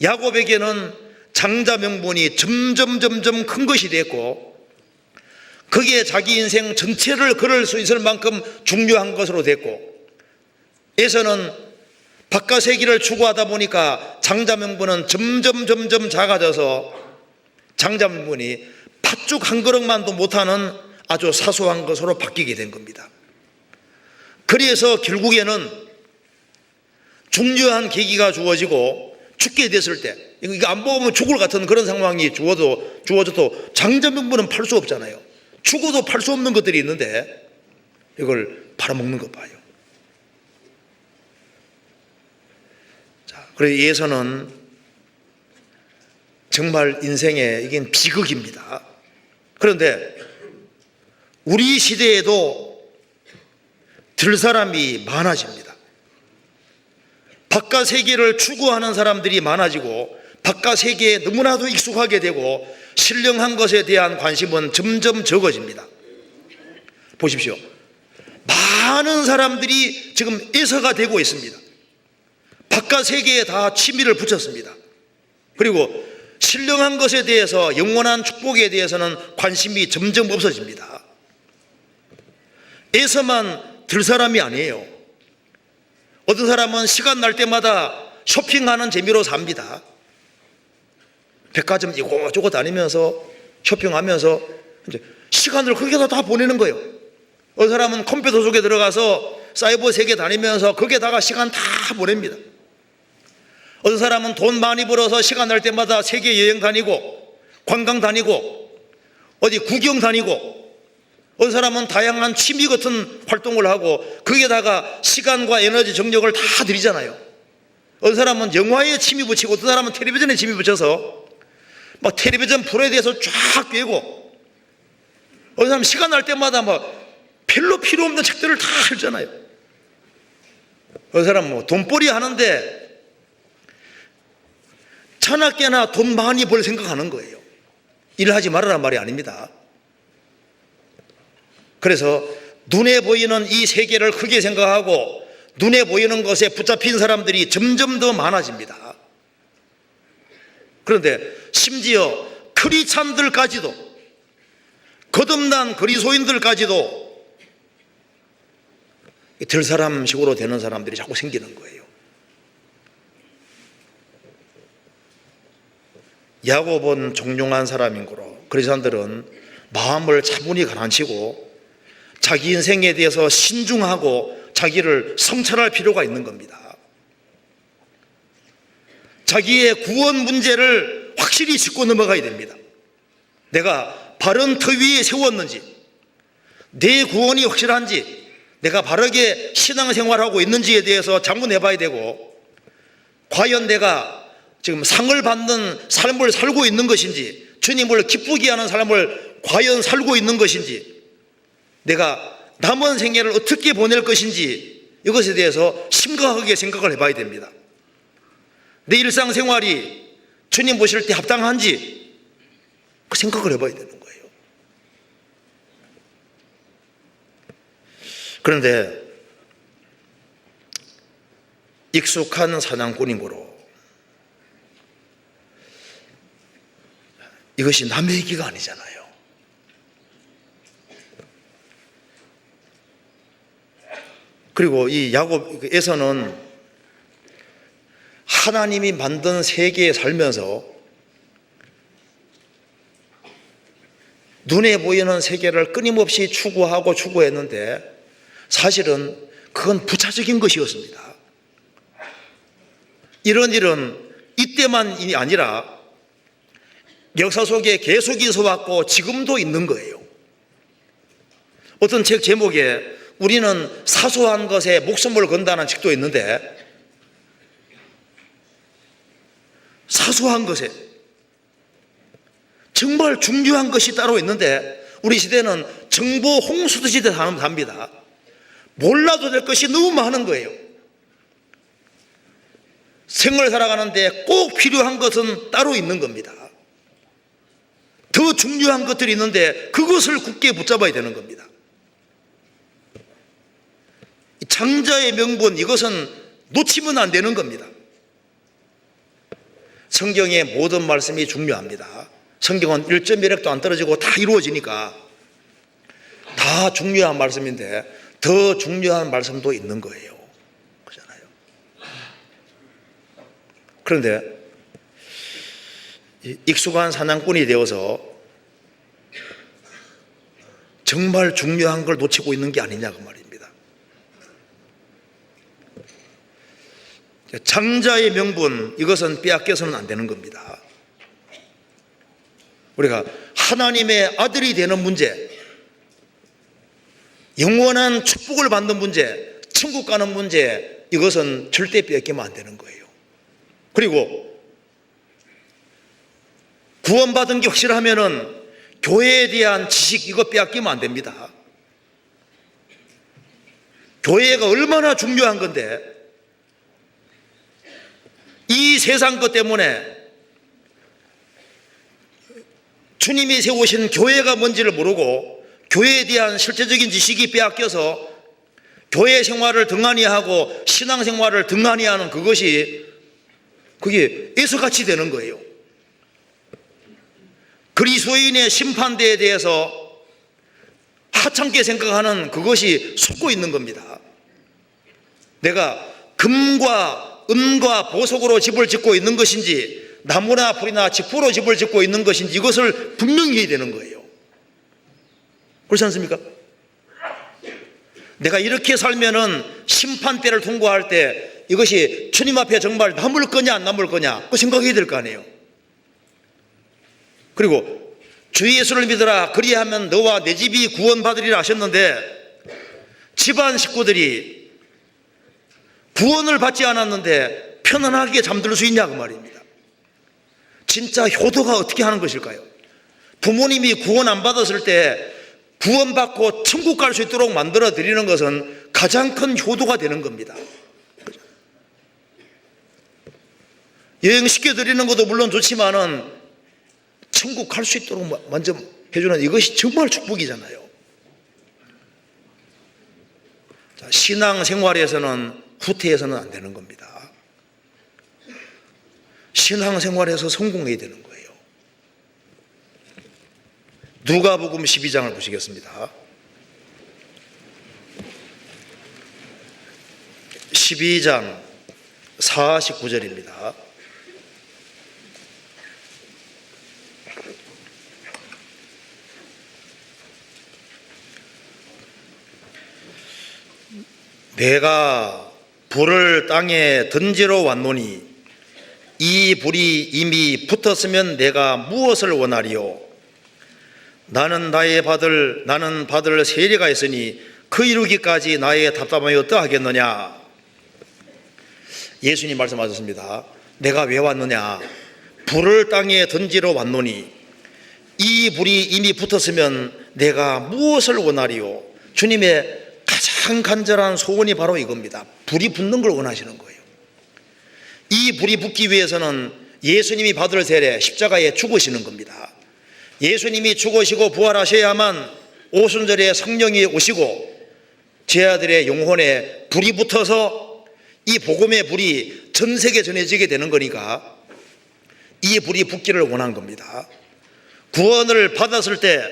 야곱에게는 장자 명분이 점점 큰 것이 됐고, 거기에 자기 인생 전체를 걸을 수 있을 만큼 중요한 것으로 됐고, 에서는 바깥 세계를 추구하다 보니까 장자 명분은 점점 작아져서 장자 명분이 팥죽 한 그릇만도 못하는 아주 사소한 것으로 바뀌게 된 겁니다. 그래서 결국에는 중요한 계기가 주어지고 죽게 됐을 때, 이거 안 먹으면 죽을 같은 그런 상황이 주어져도 장자 명분은 팔 수 없잖아요. 죽어도 팔 수 없는 것들이 있는데 이걸 팔아먹는 것 봐요. 자, 그래서 예서는 정말 인생에 이게 비극입니다. 그런데 우리 시대에도 들 사람이 많아집니다. 바깥 세계를 추구하는 사람들이 많아지고, 바깥 세계에 너무나도 익숙하게 되고, 신령한 것에 대한 관심은 점점 적어집니다. 보십시오. 많은 사람들이 지금 애서가 되고 있습니다. 바깥 세계에 다 취미를 붙였습니다. 그리고 신령한 것에 대해서, 영원한 축복에 대해서는 관심이 점점 없어집니다. 애서만 들 사람이 아니에요. 어떤 사람은 시간 날 때마다 쇼핑하는 재미로 삽니다. 백화점 이곳저곳 다니면서 쇼핑하면서 이제 시간을 거기다 다 보내는 거예요. 어떤 사람은 컴퓨터 속에 들어가서 사이버 세계 다니면서 거기에다가 시간 다 보냅니다. 어떤 사람은 돈 많이 벌어서 시간 날 때마다 세계 여행 다니고, 관광 다니고, 어디 구경 다니고, 어떤 사람은 다양한 취미 같은 활동을 하고 거기에다가 시간과 에너지, 정력을 다 들이잖아요. 어떤 사람은 영화에 취미 붙이고, 어떤 사람은 텔레비전에 취미 붙여서 막 텔레비전 프로에 대해서 쫙 꿰고, 어떤 사람은 시간 날 때마다 막 별로 필요 없는 책들을 다 읽잖아요. 어떤 사람은 뭐 돈벌이 하는데 천하께나 돈 많이 벌 생각하는 거예요. 일하지 말아란 말이 아닙니다. 그래서 눈에 보이는 이 세계를 크게 생각하고 눈에 보이는 것에 붙잡힌 사람들이 점점 더 많아집니다. 그런데 심지어 크리스찬들까지도, 거듭난 그리스도인들까지도 들 사람식으로 되는 사람들이 자꾸 생기는 거예요. 야곱은 종용한 사람인 거로, 그리스도인들은 마음을 차분히 가라앉히고 자기 인생에 대해서 신중하고 자기를 성찰할 필요가 있는 겁니다. 자기의 구원 문제를 확실히 짚고 넘어가야 됩니다. 내가 바른 터 위에 세웠는지, 내 구원이 확실한지, 내가 바르게 신앙생활하고 있는지에 대해서 자문해 봐야 되고, 과연 내가 지금 상을 받는 삶을 살고 있는 것인지, 주님을 기쁘게 하는 삶을 과연 살고 있는 것인지, 내가 남은 생애를 어떻게 보낼 것인지, 이것에 대해서 심각하게 생각을 해봐야 됩니다. 내 일상생활이 주님 보실 때 합당한지 그 생각을 해봐야 되는 거예요. 그런데 익숙한 사냥꾼이므로 이것이 남의 얘기가 아니잖아요. 그리고 이 야곱에서는 하나님이 만든 세계에 살면서 눈에 보이는 세계를 끊임없이 추구했는데 사실은 그건 부차적인 것이었습니다. 이런 일은 이때만이 아니라 역사 속에 계속 있어왔고 지금도 있는 거예요. 어떤 책 제목에 우리는 사소한 것에 목숨을 건다는 책도 있는데, 사소한 것에 정말 중요한 것이 따로 있는데 우리 시대는 정보 홍수 시대에 삽니다. 몰라도 될 것이 너무 많은 거예요. 생을 살아가는데 꼭 필요한 것은 따로 있는 겁니다. 더 중요한 것들이 있는데 그것을 굳게 붙잡아야 되는 겁니다. 장자의 명분, 이것은 놓치면 안 되는 겁니다. 성경의 모든 말씀이 중요합니다. 성경은 1.1획도 안 떨어지고 다 이루어지니까 다 중요한 말씀인데 더 중요한 말씀도 있는 거예요. 그렇잖아요. 그런데 익숙한 사냥꾼이 되어서 정말 중요한 걸 놓치고 있는 게 아니냐 그 말입니다. 장자의 명분, 이것은 빼앗겨서는 안 되는 겁니다. 우리가 하나님의 아들이 되는 문제, 영원한 축복을 받는 문제, 천국 가는 문제, 이것은 절대 빼앗기면 안 되는 거예요. 그리고 구원받은 게 확실하면은 교회에 대한 지식, 이거 빼앗기면 안 됩니다. 교회가 얼마나 중요한 건데 이 세상 것 때문에 주님이 세우신 교회가 뭔지를 모르고 교회에 대한 실제적인 지식이 빼앗겨서 교회 생활을 등한히 하고 신앙 생활을 등한히 하는 그게 애서같이 되는 거예요. 그리스도인의 심판대에 대해서 하찮게 생각하는 그것이 속고 있는 겁니다. 내가 금과 은과 보석으로 집을 짓고 있는 것인지 나무나 풀이나 짚으로 집을 짓고 있는 것인지 이것을 분명히 해야 되는 거예요. 그렇지 않습니까? 내가 이렇게 살면은 심판대를 통과할 때 이것이 주님 앞에 정말 남을 거냐 안 남을 거냐 그 생각해야 될 거 아니에요. 그리고 주 예수를 믿으라 그리하면 너와 내 집이 구원받으리라 하셨는데 집안 식구들이 구원을 받지 않았는데 편안하게 잠들 수 있냐 그 말입니다. 진짜 효도가 어떻게 하는 것일까요? 부모님이 구원 안 받았을 때 구원받고 천국 갈 수 있도록 만들어 드리는 것은 가장 큰 효도가 되는 겁니다. 여행 시켜 드리는 것도 물론 좋지만은 천국 갈 수 있도록 먼저 해주는 이것이 정말 축복이잖아요. 자, 신앙생활에서는 후퇴해서는 안 되는 겁니다. 신앙생활에서 성공해야 되는 거예요. 누가복음 12장을 보시겠습니다. 12장 49절입니다. 내가 불을 땅에 던지러 왔노니 이 불이 이미 붙었으면 내가 무엇을 원하리요? 나는 받을 세례가 있으니 그 이루기까지 나의 답답함이 어떠하겠느냐? 예수님 말씀하셨습니다. 내가 왜 왔느냐? 불을 땅에 던지러 왔노니 이 불이 이미 붙었으면 내가 무엇을 원하리요? 주님의 가장 간절한 소원이 바로 이겁니다. 불이 붙는 걸 원하시는 거예요. 이 불이 붙기 위해서는 예수님이 받을 세례, 십자가에 죽으시는 겁니다. 예수님이 죽으시고 부활하셔야만 오순절에 성령이 오시고 제 아들의 영혼에 불이 붙어서 이 복음의 불이 전 세계에 전해지게 되는 거니까 이 불이 붙기를 원한 겁니다. 구원을 받았을 때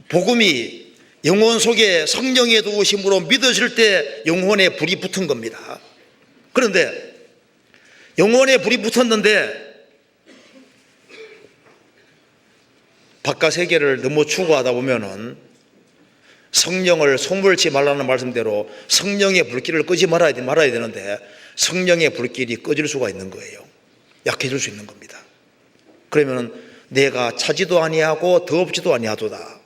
복음이 영혼 속에 성령의 도우심으로 믿어질 때 영혼에 불이 붙은 겁니다. 그런데 영혼에 불이 붙었는데 바깥 세계를 너무 추구하다 보면은 성령을 소멸치 말라는 말씀대로 성령의 불길을 끄지 말아야 되는데 성령의 불길이 꺼질 수가 있는 거예요. 약해질 수 있는 겁니다. 그러면은 내가 차지도 아니하고 더없지도 아니하도다.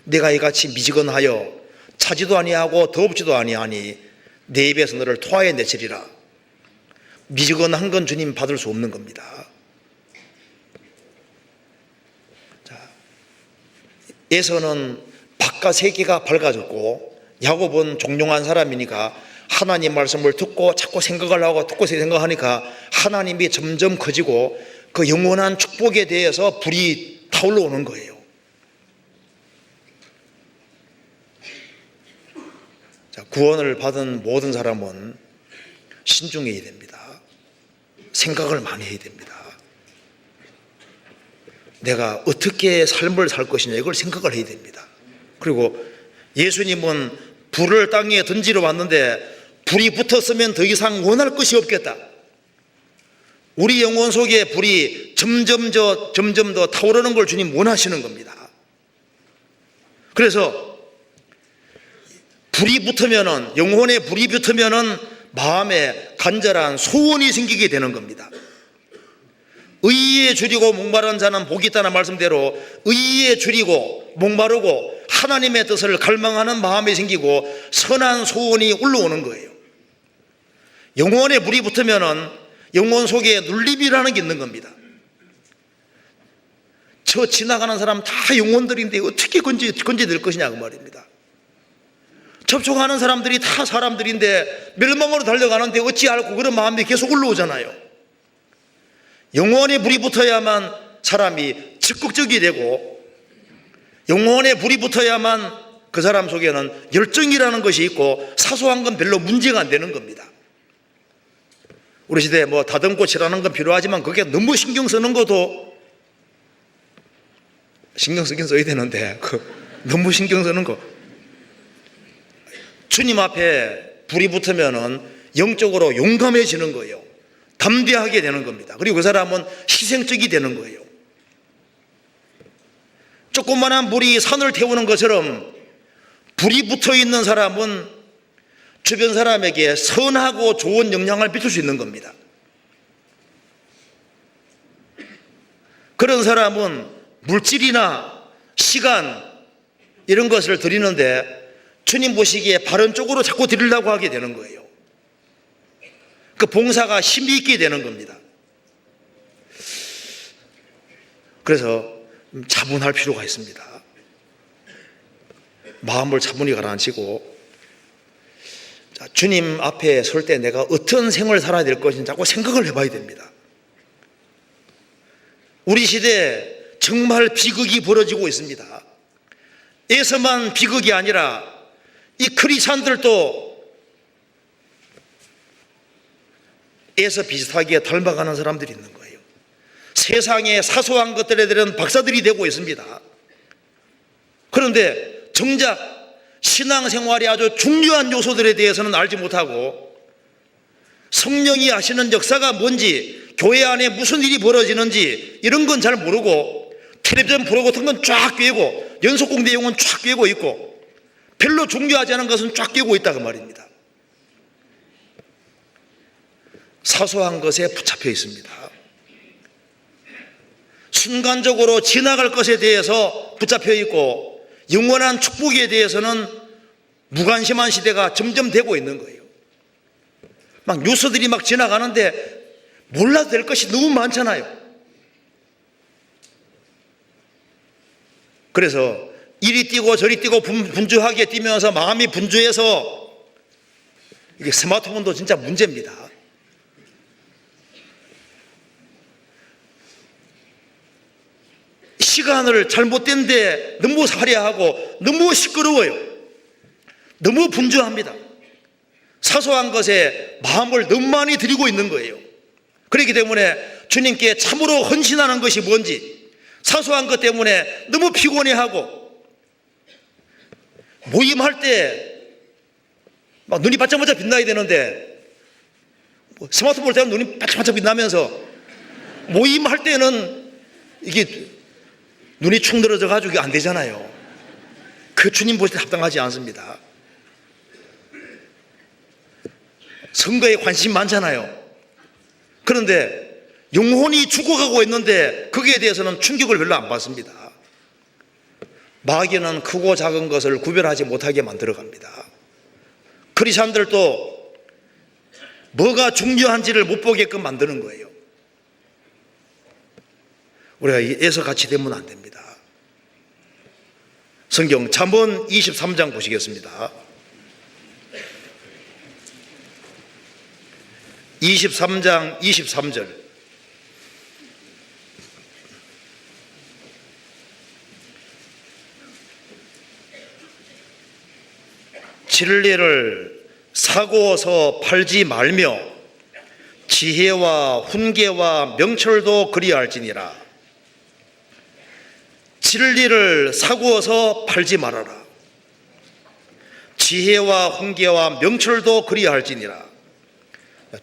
내가 이같이 미지근하여 차지도 아니하고 더없지도 아니하니 내 입에서 너를 토하여 내치리라. 미지근한 건 주님 받을 수 없는 겁니다. 자, 에서는 바깥 세계가 밝아졌고 야곱은 종용한 사람이니까 하나님 말씀을 듣고 자꾸 생각을 하고 듣고 생각하니까 하나님이 점점 커지고 그 영원한 축복에 대해서 불이 타올라 오는 거예요. 자, 구원을 받은 모든 사람은 신중해야 됩니다. 생각을 많이 해야 됩니다. 내가 어떻게 삶을 살 것이냐 이걸 생각을 해야 됩니다. 그리고 예수님은 불을 땅에 던지러 왔는데 불이 붙었으면 더 이상 원할 것이 없겠다. 우리 영혼 속에 불이 점점 더 타오르는 걸 주님 원하시는 겁니다. 그래서 불이 붙으면은, 영혼에 불이 붙으면은 마음에 간절한 소원이 생기게 되는 겁니다. 의에 줄이고 목마른 자는 복이 있다는 말씀대로 의에 줄이고 목마르고 하나님의 뜻을 갈망하는 마음이 생기고 선한 소원이 올라오는 거예요. 영혼에 불이 붙으면은 영혼 속에 눌림이라는 게 있는 겁니다. 저 지나가는 사람 다 영혼들인데 어떻게 건져낼 것이냐 그 말입니다. 접촉하는 사람들이 다 사람들인데 멸망으로 달려가는데 어찌할꼬 그런 마음이 계속 올라오잖아요. 영혼에 불이 붙어야만 사람이 적극적이 되고 영혼에 불이 붙어야만 그 사람 속에는 열정이라는 것이 있고 사소한 건 별로 문제가 안 되는 겁니다. 우리 시대에 뭐 다듬고 칠하는 건 필요하지만 그게 너무 신경 쓰는 것도 신경 쓰긴 써야 되는데 너무 신경 쓰는 거 주님 앞에 불이 붙으면은 영적으로 용감해지는 거예요. 담대하게 되는 겁니다. 그리고 그 사람은 희생적이 되는 거예요. 조그만한 불이 산을 태우는 것처럼 불이 붙어 있는 사람은 주변 사람에게 선하고 좋은 영향을 미칠 수 있는 겁니다. 그런 사람은 물질이나 시간 이런 것을 드리는데 주님 보시기에 바른 쪽으로 자꾸 드리려고 하게 되는 거예요. 그 봉사가 힘이 있게 되는 겁니다. 그래서 차분할 필요가 있습니다. 마음을 차분히 가라앉히고 주님 앞에 설 때 내가 어떤 생을 살아야 될 것인지 자꾸 생각을 해봐야 됩니다. 우리 시대에 정말 비극이 벌어지고 있습니다. 에서만 비극이 아니라 이 크리스찬들도 에서 비슷하게 닮아가는 사람들이 있는 거예요. 세상의 사소한 것들에 대한 박사들이 되고 있습니다. 그런데 정작 신앙생활이 아주 중요한 요소들에 대해서는 알지 못하고 성령이 하시는 역사가 뭔지 교회 안에 무슨 일이 벌어지는지 이런 건 잘 모르고 텔레비전 프로 같은 건 쫙 꿰고 연속곡 내용은 쫙 꿰고 있고 별로 중요하지 않은 것은 쫙 꿰고 있다 그 말입니다. 사소한 것에 붙잡혀 있습니다. 순간적으로 지나갈 것에 대해서 붙잡혀 있고 영원한 축복에 대해서는 무관심한 시대가 점점 되고 있는 거예요. 막 뉴스들이 막 지나가는데 몰라도 될 것이 너무 많잖아요. 그래서 이리 뛰고 저리 뛰고 분주하게 뛰면서 마음이 분주해서 이게 스마트폰도 진짜 문제입니다. 시간을 잘못된 데 너무 살해하고 너무 시끄러워요. 너무 분주합니다. 사소한 것에 마음을 너무 많이 들이고 있는 거예요. 그렇기 때문에 주님께 참으로 헌신하는 것이 뭔지 사소한 것 때문에 너무 피곤해하고 모임할 때 막 눈이 반짝반짝 빛나야 되는데 스마트폰 때문에 눈이 반짝반짝 빛나면서 모임할 때는 이게 눈이 축 늘어져 가지고 안 되잖아요. 그 주님 보실 때 합당하지 않습니다. 선거에 관심 많잖아요. 그런데 영혼이 죽어가고 있는데 거기에 대해서는 충격을 별로 안 받습니다. 마귀는 크고 작은 것을 구별하지 못하게 만들어갑니다. 크리스찬들도 뭐가 중요한지를 못 보게끔 만드는 거예요. 우리가 애서 같이 되면 안 됩니다. 성경 잠언 23장 보시겠습니다. 23장 23절. 진리를 사고서 팔지 말며 지혜와 훈계와 명철도 그리할지니라. 진리를 사구어서 팔지 말아라. 지혜와 훈계와 명철도 그리할지니라.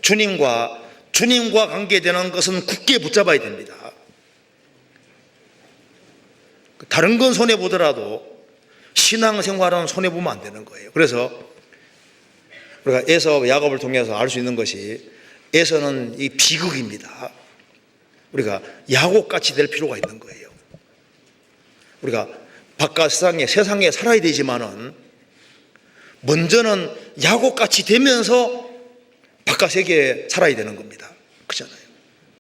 주님과 관계되는 것은 굳게 붙잡아야 됩니다. 다른 건 손해보더라도 신앙생활은 손해보면 안 되는 거예요. 그래서 우리가 에서 야곱을 통해서 알 수 있는 것이, 에서는 이 비극입니다. 우리가 야곱같이 될 필요가 있는 거예요. 우리가 바깥 세상에 살아야 되지만은 먼저는 야곱같이 되면서 바깥 세계에 살아야 되는 겁니다. 그렇잖아요.